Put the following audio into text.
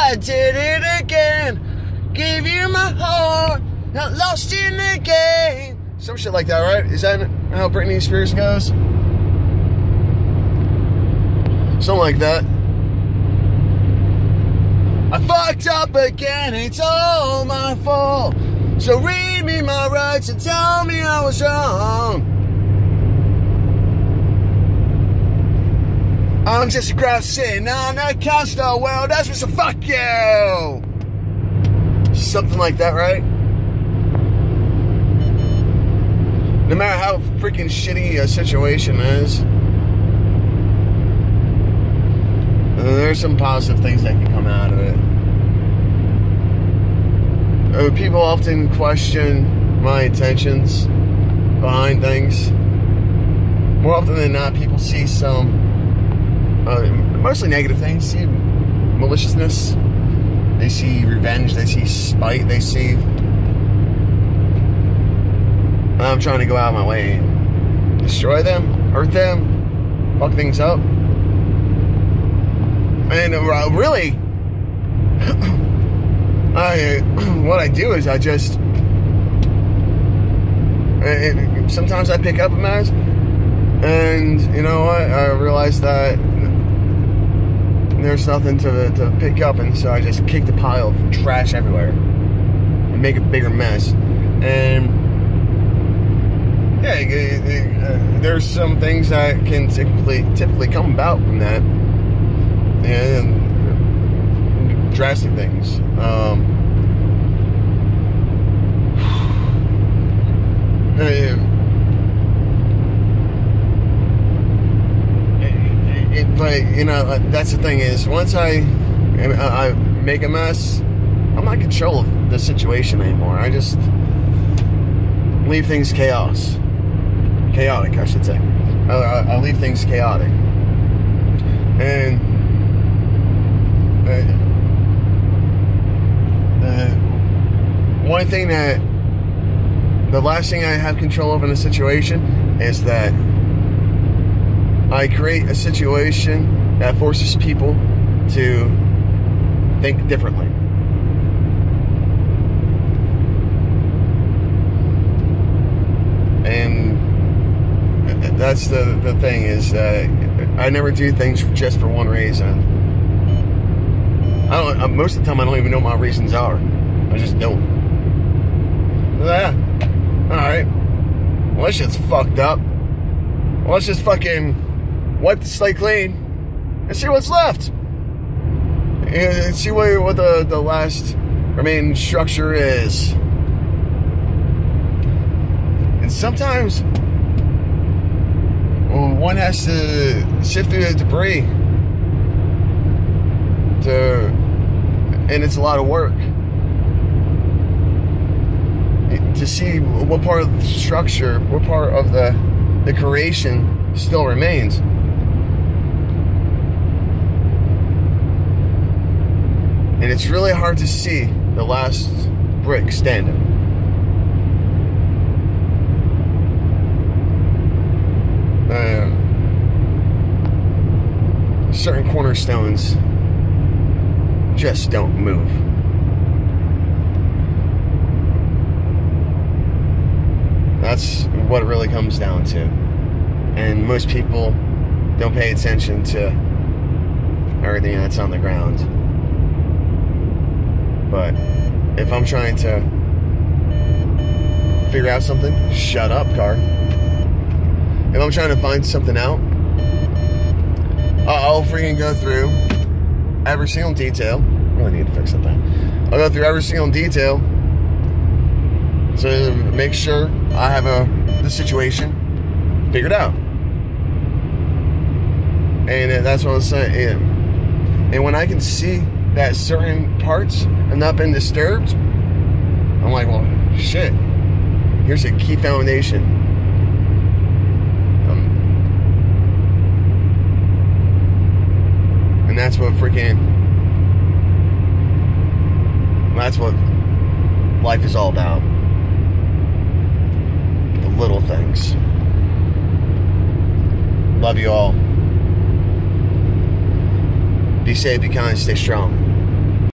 I did it again. Gave you my heart, not lost in the game. Some shit like that, right? Is that how Britney Spears goes? Something like that. I fucked up again, it's all my fault. So read me my rights and tell me I was wrong. I'm just a crowd sitting on a couch, the world does me, so fuck you. Something like that, right? No matter how freaking shitty a situation is, there's some positive things that can come out of it. People often question my intentions behind things. More often than not, people see some mostly negative things. See maliciousness. They see revenge. They see spite. They see I'm trying to go out of my way and destroy them, hurt them, fuck things up. And really, what I do is I just, sometimes I pick up a mess, and you know what, I realize that there's nothing to pick up, and so I just kick the pile of trash everywhere and make a bigger mess. And yeah, there's some things that can typically come about from that, and drastic things. But you know, that's the thing is, once I make a mess, I'm not in control of the situation anymore. I just leave things chaotic, I should say. I leave things chaotic. And one thing that, the last thing I have control of in a situation is that I create a situation that forces people to think differently. And that's the thing is that I never do things just for one reason. Most of the time I don't even know what my reasons are. I just don't. Yeah. Alright. Well, that shit's fucked up. Well, let's just fucking wipe the slate clean and see what's left. And see what the last remaining structure is. And sometimes one has to sift through the debris and it's a lot of work to see what part of the structure, what part of the creation still remains. And it's really hard to see the last brick standing. Certain cornerstones just don't move. That's what it really comes down to. And most people don't pay attention to everything that's on the ground. But if I'm trying to figure out something, shut up, car. If I'm trying to find something out, I'll freaking go through every single detail. Really need to fix something. I'll go through every single detail to make sure I have the situation figured out. And that's what I was saying. And when I can see that certain parts have not been disturbed, I'm like, well, shit. Here's a key foundation. And that's what that's what life is all about. The little things. Love you all. Be safe, be kind, stay strong.